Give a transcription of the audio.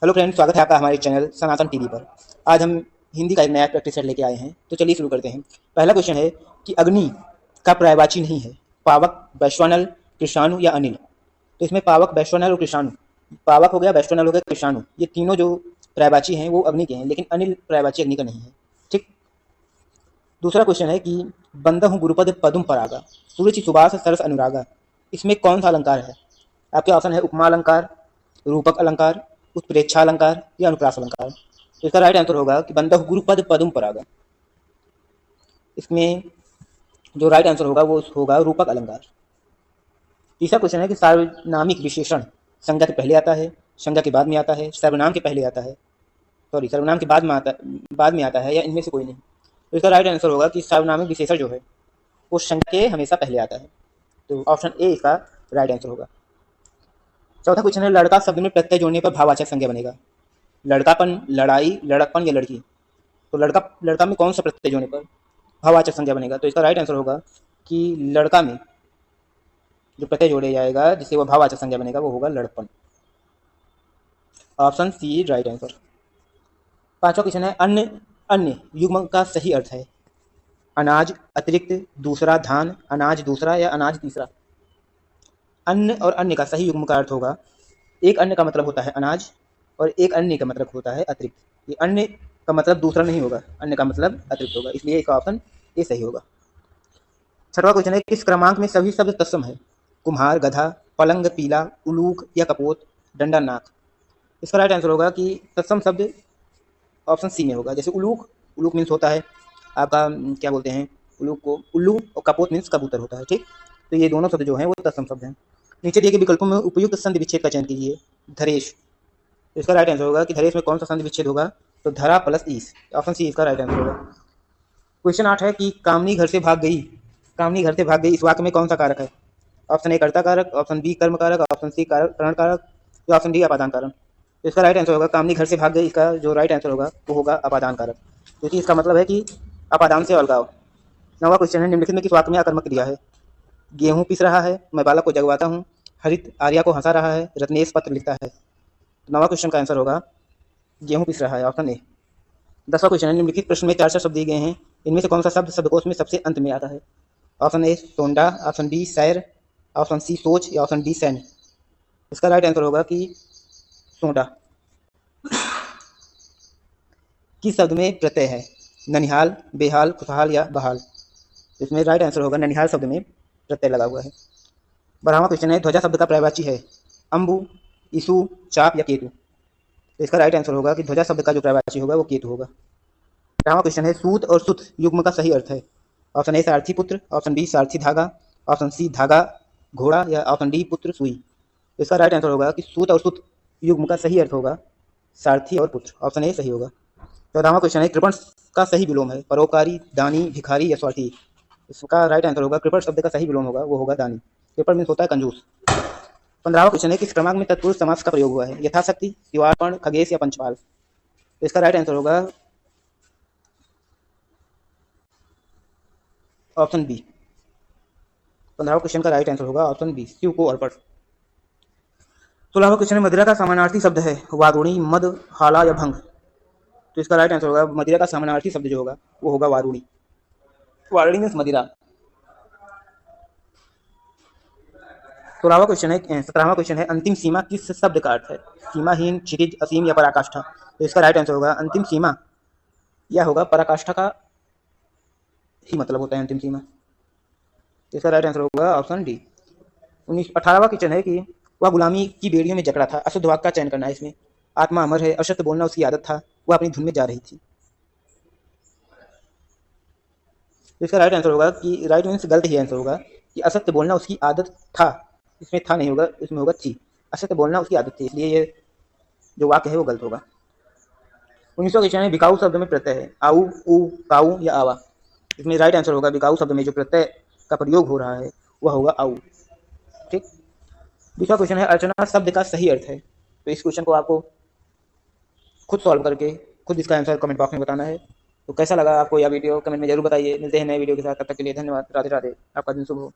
Hello friends, स्वागत है आपका हमारे चैनल सनातन टीवी पर। आज हम हिंदी का एक नया प्रैक्टिस सेट लेके आए हैं, तो चलिए शुरू करते हैं। पहला क्वेश्चन है कि अग्नि का पर्यायवाची नहीं है पावक, वैश्वानल, कृषाणु या अनिल। तो इसमें पावक, वैश्वानल और कृषाणु, पावक हो गया, वैश्वानल हो गया, कृषाणु, ये तीनों जो पर्यायवाची हैं वो अग्नि के हैं, लेकिन अनिल पर्यायवाची अग्नि का नहीं है। ठीक। दूसरा क्वेश्चन है कि बंदहु गुरुपद पदुम परागा, सुरुचि सुबास सरस अनुरागा। इसमें कौन सा अलंकार है? आपके ऑप्शन है उपमा अलंकार, रूपक अलंकार, उत्प्रेक्षा अलंकार या अनुप्रास अलंकार। तो इसका राइट आंसर होगा कि बंदह गुरुपद पदुम परागा। इसमें जो राइट आंसर होगा वो होगा रूपक अलंकार। तीसरा क्वेश्चन है कि सार्वनामिक विशेषण संज्ञा के पहले आता है, संज्ञा के बाद में आता है, सर्वनाम के पहले आता है, सॉरी सर्वनाम के बाद में आता है या इनमें से कोई नहीं। तो इसका राइट आंसर होगा कि सार्वनामिक विशेषण जो है वो संज्ञा के हमेशा पहले आता है। तो ऑप्शन ए इसका राइट आंसर होगा। चौथा क्वेश्चन है लड़का शब्द में प्रत्यय जोड़ने पर भाववाचक संज्ञा बनेगा। लड़कापन, लड़ाई, लड़कपन या लड़की। तो लड़का में कौन सा प्रत्यय जोड़ने पर भाववाचक संज्ञा बनेगा? तो इसका राइट आंसर होगा कि लड़का में जो प्रत्यय जोड़े जाएगा जिससे वह भाववाचक संज्ञा बनेगा वो होगा लड़कपन। Option C right answer. पांचवा क्वेश्चन है अन्य अन्य युग्म का सही अर्थ है। अनाज, अतिरिक्त, दूसरा, धान, अनाज दूसरा या अनाज तीसरा। अन्य और अन्य का सही युग्म का अर्थ होगा, एक अन्य का मतलब होता है अनाज और एक अन्य का मतलब होता है अतिरिक्त। ये अन्य का मतलब दूसरा नहीं होगा, अन्य का मतलब अतिरिक्त होगा, इसलिए इसका ऑप्शन ए सही होगा। छठवां क्वेश्चन है किस क्रमांक में सभी शब्द तत्सम है? कुम्हार, गधा, पलंग, पीला, उलूक या कपोत, डंडा, नाक। इसका राइट आंसर होगा कि तत्सम शब्द ऑप्शन सी में होगा। जैसे उलूक, उलूक मीन्स होता है आपका क्या बोलते हैं उलूक को, उल्लू, और कपोत मीन्स कबूतर होता है। ठीक। तो ये दोनों शब्द जो हैं वो तत्सम शब्द हैं। नीचे दिए गए विकल्पों में उपयुक्त संधि विच्छेद का चयन कीजिए। धरेश, तो इसका राइट आंसर होगा कि धरेश में कौन सा संधि विच्छेद होगा? तो धरा प्लस ईस, ऑप्शन सी इसका राइट आंसर होगा। क्वेश्चन 8 है कि कामनी घर से भाग गई, कामनी घर से भाग गई इस वाक्य में कौन सा कारक है? ऑप्शन ए कर्ता कारक, ऑप्शन बी कर्म कारक, ऑप्शन सी करण कारक या ऑप्शन डी अपादान कारक। तो इसका राइट आंसर होगा कामनी घर से भाग गई, इसका जो राइट आंसर होगा वो होगा अपादान कारक, क्योंकि इसका मतलब है कि अपादान से अलगाव। नौवां क्वेश्चन है निम्नलिखित में किस वाक्य में अकर्मक क्रिया है? गेहूं पिस रहा है, मैं बालक को जगवाता हूँ, हरित आर्या को हंसा रहा है, रत्नेश पत्र लिखता है। नौवां क्वेश्चन का आंसर होगा गेहूं पिस रहा है, ऑप्शन ए। 10वां क्वेश्चन है निम्नलिखित प्रश्न में 4 शब्द दिए गए हैं, इनमें से कौन सा शब्द शब्दकोश में सबसे अंत में आता है? ऑप्शन ए सोंडा, ऑप्शन बी सैर, ऑप्शन सी सोच या ऑप्शन डी सैन्य। इसका राइट आंसर होगा कि सोंडा। किस शब्द में प्रत्यय है? ननिहाल, बेहाल, खुशहाल या बहाल। इसमें राइट आंसर होगा ननिहाल शब्द में प्रत्यय लगा हुआ है। 12वां क्वेश्चन है ध्वजा शब्द का पर्यायवाची है अंबु, ईसु, चाप या केतु। तो इसका राइट आंसर होगा कि ध्वजा शब्द का जो पर्यायवाची होगा वो केतु होगा। 13वां क्वेश्चन है सूत और सुत युग्म का सही अर्थ है। ऑप्शन ए सारथी पुत्र, ऑप्शन बी सारथी धागा, ऑप्शन सी धागा घोड़ा या ऑप्शन डी पुत्र सुई। तो इसका राइट आंसर होगा कि सूत और सुत युग्म का सही अर्थ होगा सारथी और पुत्र, ऑप्शन ए सही होगा। 14वां क्वेश्चन है कृपण का सही विलोम है परोपकारी, दानी, भिखारी या स्वार्थी। इसका राइट आंसर होगा कृपण शब्द का सही विलोम होगा वो होगा दानी। कृपण मीन्स होता है कंजूस। 15वां क्वेश्चन है किस क्रमांक में तत्पुरुष समास का प्रयोग हुआ है? यथाशक्ति, शिवार्पण, खगेश या पंचपाल। तो इसका राइट आंसर होगा ऑप्शन बी। 15वां क्वेश्चन का राइट आंसर होगा ऑप्शन बी, शिव को अर्पण। 16वां क्वेश्चन है मदिरा का समानार्थी शब्द है वारुणी, मद, हाला या भंग। तो इसका राइट आंसर होगा मदिरा का समानार्थी शब्द जो होगा वो होगा वारुणी। वारुणी मीन्स मदिरा। 17वां क्वेश्चन है अंतिम सीमा किस शब्द का अर्थ है? सीमाहीन, क्षितिज, असीम या पराकाष्ठा। तो इसका राइट आंसर होगा अंतिम सीमा, यह होगा पराकाष्ठा का ही मतलब होता है अंतिम सीमा। तो इसका राइट आंसर होगा ऑप्शन डी। 18वां क्वेश्चन है कि वह गुलामी की बेड़ियों में जकड़ा था, अशुद्ध वाक्य का चयन करना है इसमें। आत्मा अमर है, असत्य बोलना उसकी आदत था, वह अपनी धुन में जा रही थी। तो इसका राइट आंसर होगा कि राइट मीन्स गलत ही आंसर होगा कि असत्य बोलना उसकी आदत था, इसमें था नहीं होगा, इसमें होगा थी। असत्य बोलना उसकी आदत थी, इसलिए ये जो वाक्य है वो गलत होगा। 19वां क्वेश्चन है बिकाऊ शब्द में प्रत्यय है आऊ, ऊ, काऊ या आवा। इसमें राइट आंसर होगा बिकाऊ शब्द में जो प्रत्यय का प्रयोग हो रहा है वह होगा आऊ। ठीक। 20वां क्वेश्चन है अर्चना शब्द का सही अर्थ है। तो इस क्वेश्चन को आपको खुद सॉल्व करके खुद इसका आंसर कमेंट बॉक्स में बताना है। तो कैसा लगा आपको यह वीडियो कमेंट में जरूर बताइए। मिलते हैं नए वीडियो के साथ, तब तक के लिए धन्यवाद। राधे राधे, आपका दिन शुभ हो।